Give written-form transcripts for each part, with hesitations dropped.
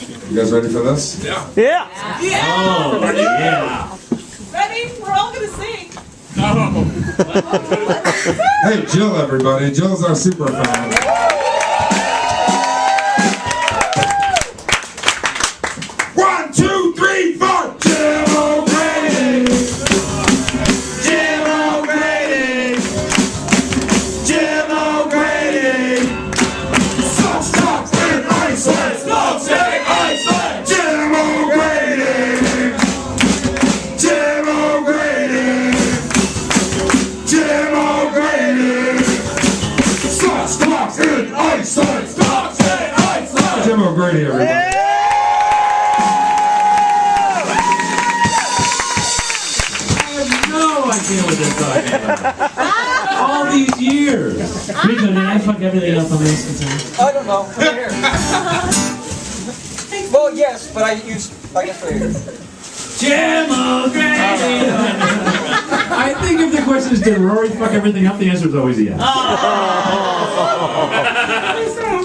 You guys ready for this? Yeah. Yeah. Oh, yeah. Ready? We're all gonna sing. Oh. Hey, Jill, everybody. Jill's our super fan. 1, 2, 3, 4. Jill O'Grady. Jill O'Grady. Jill O'Grady. Socks in Iceland. Socks in Iceland. Jill O'Grady. Jill O'Grady. Jim O'Grady! Stocks in Iceland! Stocks in Iceland! Jim O'Grady, everybody. I have no idea what they're talking about. All these years. Rico, did I fuck everything up on this guitar? I don't know. Right here. Well, yes, but I guess right here. Jim O'Grady! I think if the question is, did Rory fuck everything up, the answer is always yes.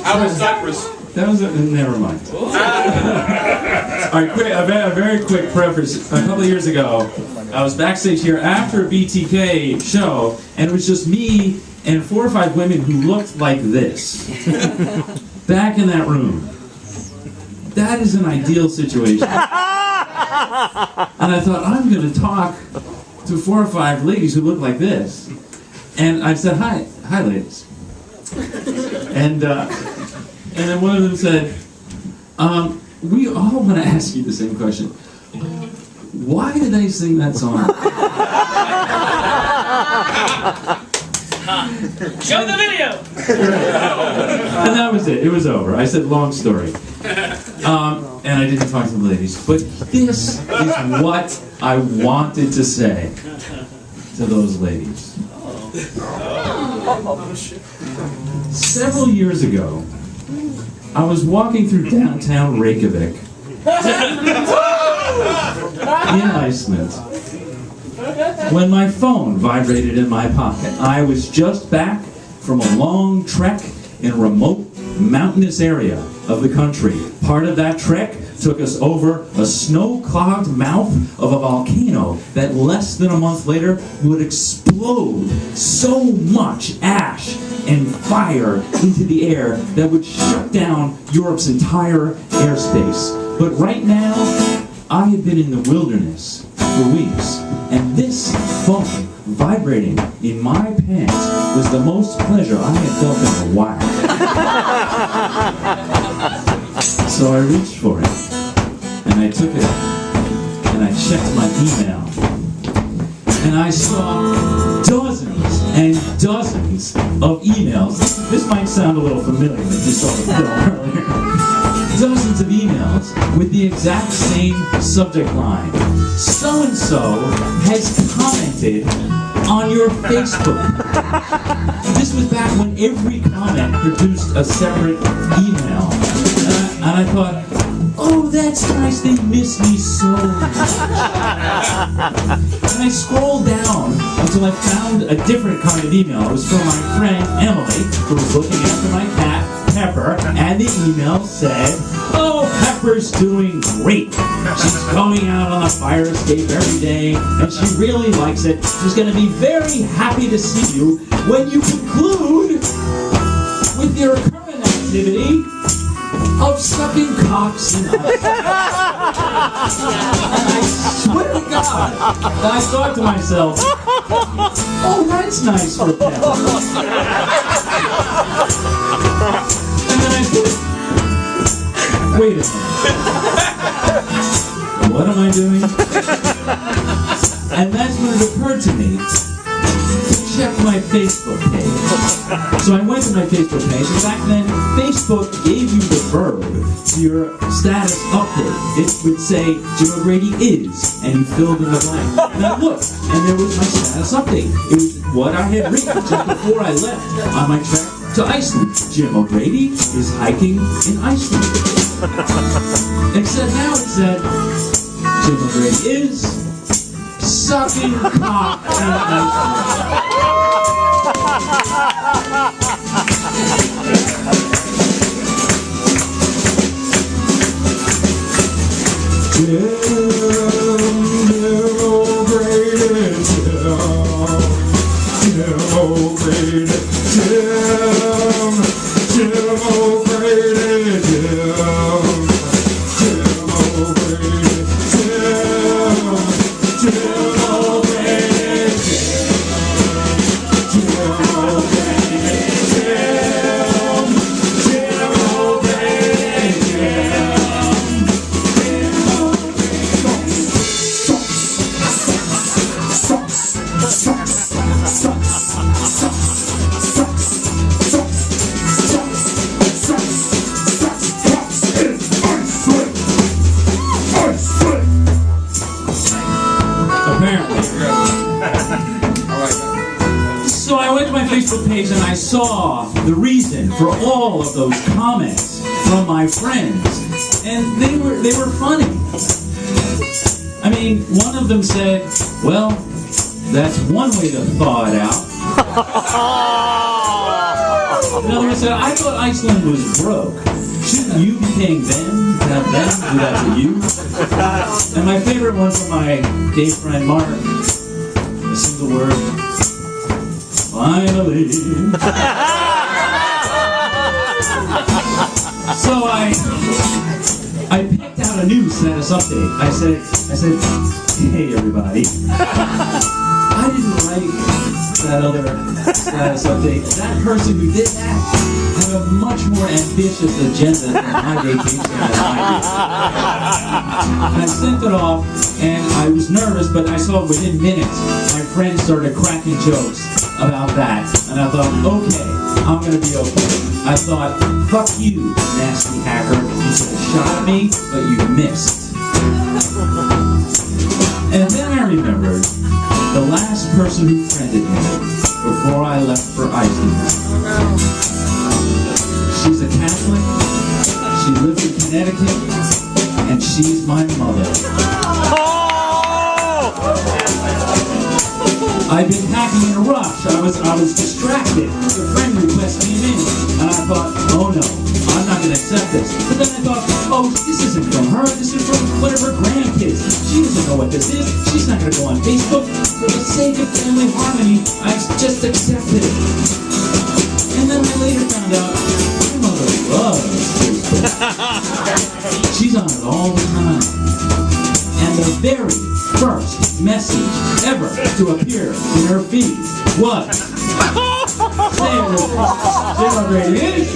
How was Cyprus? That was never mind. All right, a very quick preface. A couple of years ago, I was backstage here after a BTK show, and it was just me and 4 or 5 women who looked like this. Back in that room. That is an ideal situation. And I thought, I'm going to talk to 4 or 5 ladies who look like this. And I said, hi ladies. And then one of them said, we all want to ask you the same question. Why did they sing that song? Show the video! And that was it. It was over. I said, long story. And I didn't talk to the ladies. But this is what I wanted to say to those ladies. Several years ago, I was walking through downtown Reykjavik in Iceland when my phone vibrated in my pocket. I was just back from a long trek in a remote mountainous area of the country. Part of that trek took us over a snow-clogged mouth of a volcano that less than a month later would explode so much ash and fire into the air that would shut down Europe's entire airspace. But right now, I had been in the wilderness for weeks, and this phone vibrating in my pants was the most pleasure I had felt in a while. So I reached for it, and I took it, and I checked my email, and I saw dozens and dozens of emails. This might sound a little familiar if you saw the film earlier. Dozens of emails with the exact same subject line. So-and-so has commented on your Facebook. This was back when every comment produced a separate email. And I thought, oh, that's nice, they miss me so much. And I scrolled down until I found a different kind of email. It was from my friend Emily, who was looking after my cat, Pepper, and the email said, oh, Pepper's doing great. She's going out on the fire escape every day, and she really likes it. She's going to be very happy to see you when you conclude with your current activity of sucking cocks in ice. And I swear to God, I thought to myself, oh, that's nice for Pepper. And then I thought, wait a minute. What am I doing? And that's when it occurred to me to check my Facebook page. So I went to my Facebook page, and back then, Facebook gave you the verb to your status update. It would say, Jim O'Grady is, and you filled in the blank. And I looked, and there was my status update. It was what I had written just before I left on my trek to Iceland. Jim O'Grady is hiking in Iceland. Except now it said, Jim O'Grady is sucking cock in Iceland. So I went to my Facebook page and I saw the reason for all of those comments from my friends, and they were funny. I mean, one of them said, "Well, that's one way to thaw it out." Another one said, "I thought Iceland was broke. Shouldn't you be paying them to have them do that to you?" And my favorite one from my gay friend Mark, a single word: finally. So I picked out a new status update. I said, "Hey everybody, I didn't like that other status update. That person who did that had a much more ambitious agenda than my vacation than I did." And I sent it off, and I was nervous, but I saw within minutes my friends started cracking jokes about that, and I thought, okay, I'm gonna be okay. I thought, fuck you, nasty hacker. You should have shot at me, but you missed. And then I remembered the last person who friended me before I left for Iceland. She's a Catholic, she lives in Connecticut, and she's my mother. I've been hacking in a rush. I was distracted. The friend request came in, and I thought, oh no, I'm not going to accept this. But then I thought, oh, this isn't from her. This is from one of her grandkids. She doesn't know what this is. She's not going to go on Facebook. For the sake of family harmony, I just accepted it. And then I later found out my mother loves Facebook. She's on it all the time. And the very first message ever to appear in her feed was, say it with me. Say how great it is.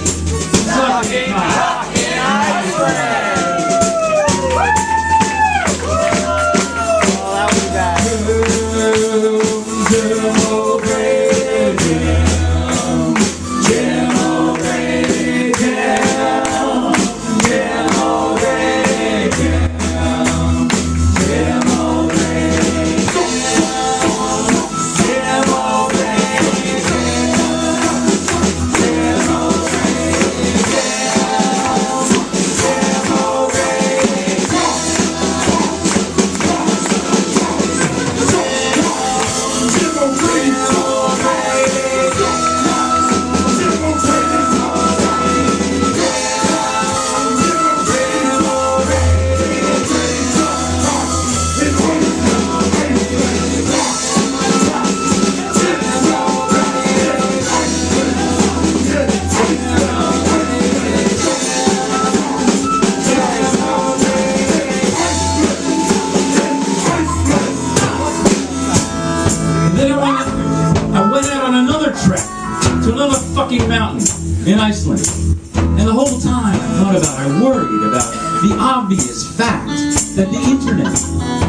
Sucking mountain in Iceland. And the whole time I worried about the obvious fact that the internet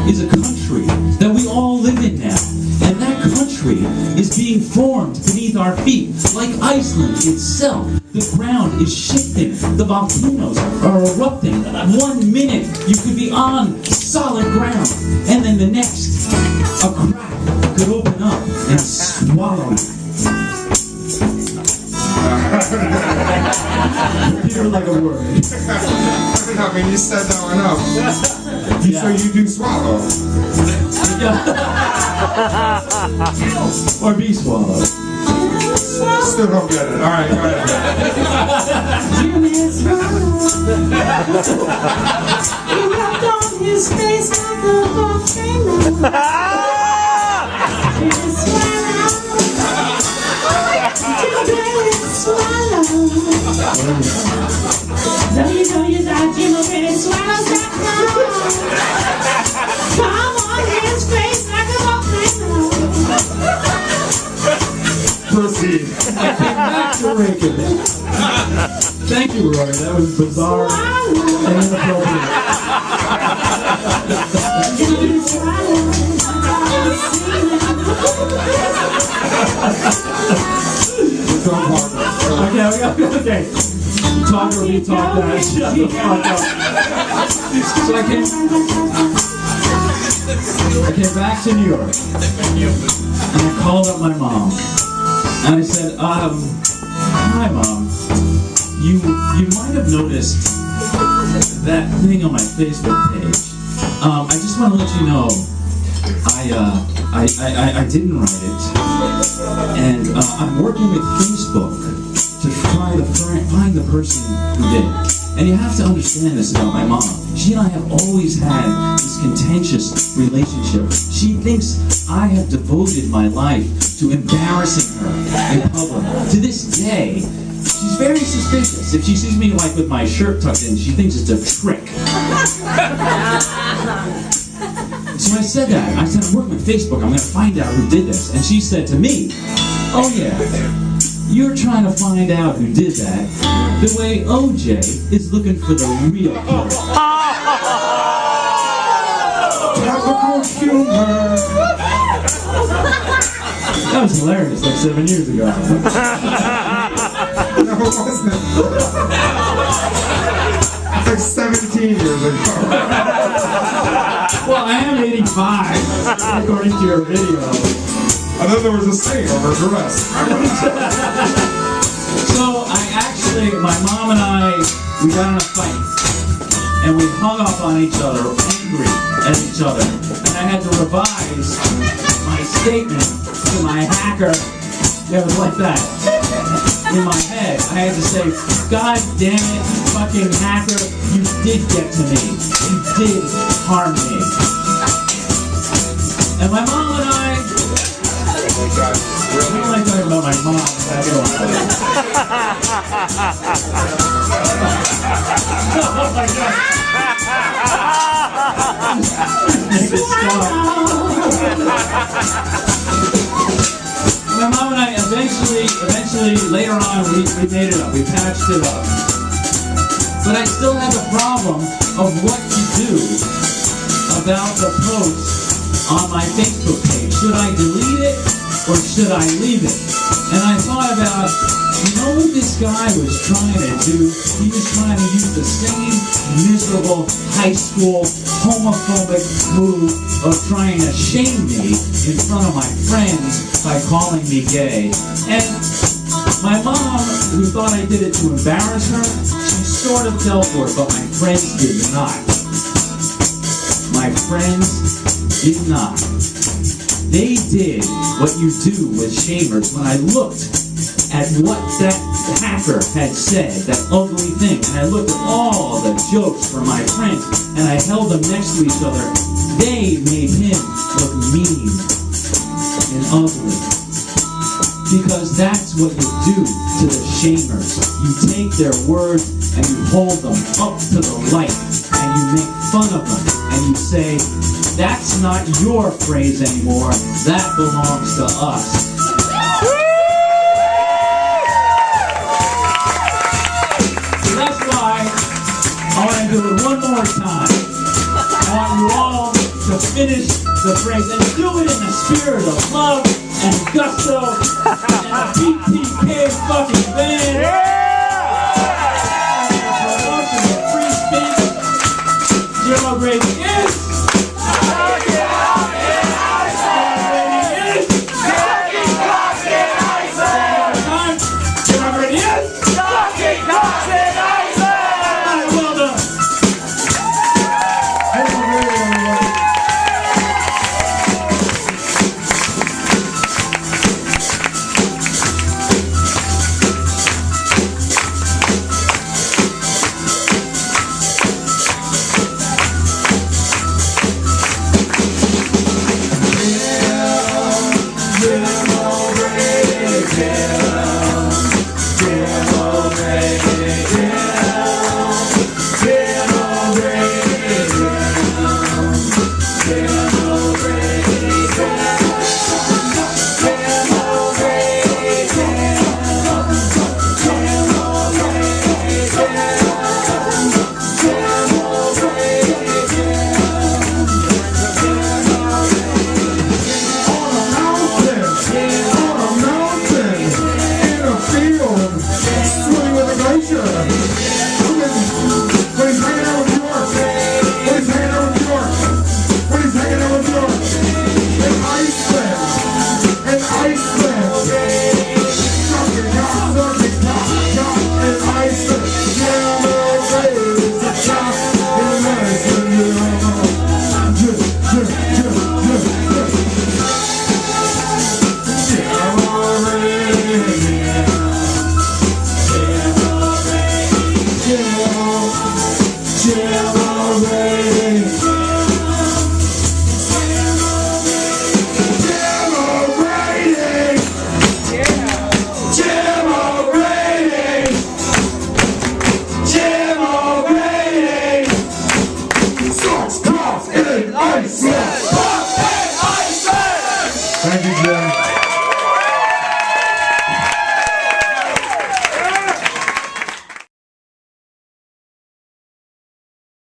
is a country that we all live in now. And that country is being formed beneath our feet, like Iceland itself. The ground is shifting. The volcanoes are erupting. 1 minute you could be on solid ground, and then the next, a crack could open up and swallow you. You're like a word. I mean, you set that one up. So you do swallow. Or be swallowed. Still don't get it. All right, go ahead. rubbed on his face like a volcano. He swallowed. Come on his face like a volcano. Proceed. Back to Reagan. Thank you, Roy. That was bizarre and inappropriate. Okay. Talk or be talked that. Shut the fuck up. So I came back to New York and I called up my mom and I said, hi Mom, you might have noticed that thing on my Facebook page. I just want to let you know I didn't write it, and I'm working with Facebook to try to find the person who did it. And you have to understand this about my mom. She and I have always had this contentious relationship. She thinks I have devoted my life to embarrassing her in public. To this day, she's very suspicious. If she sees me like with my shirt tucked in, she thinks it's a trick. So I said that. I said, I'm working with Facebook. I'm going to find out who did this. And she said to me, oh yeah, you're trying to find out who did that the way OJ is looking for the real killer. Tropical humor. That was hilarious, like 7 years ago. No, it wasn't. It's like 17 years ago. Well, I am 85, according to your video. I thought there was a stain on her dress. So my mom and I, we got in a fight. And we hung up on each other, angry at each other. And I had to revise my statement to my hacker. It was like that. In my head, I had to say, God damn it, fucking hacker, you did get to me. You did harm me. And my mom and I don't like talking about my mom. That's all. Oh my God. Make it stop. My mom and I eventually, later on, we made it up. We patched it up. But I still have a problem of what to do about the post on my Facebook page. Should I delete it or should I leave it? And I thought about, you know what this guy was trying to do? He was trying to use the same miserable high school homophobic move of trying to shame me in front of my friends by calling me gay. And my mom, who thought I did it to embarrass her, she sort of fell for it, but my friends did not. My friends did not. They did what you do with shamers. When I looked at what that hacker had said, that ugly thing, and I looked at all the jokes from my friends, and I held them next to each other, they made him look mean and ugly. Because that's what you do to the shamers. You take their words and you hold them up to the light, and you make fun of them, and you say, that's not your phrase anymore, that belongs to us. So that's why I want to do it one more time. I want you all to finish the phrase and do it in the spirit of love and gusto and a BTK fucking band. And the promotion of free speech. Jim O'Grady is. When he's hanging out with New York. When he's hanging out with New York. When he's hanging out with New York. In Iceland. In Iceland. Sucking cock, in Iceland. Yeah, raise the cock in Iceland. Yeah,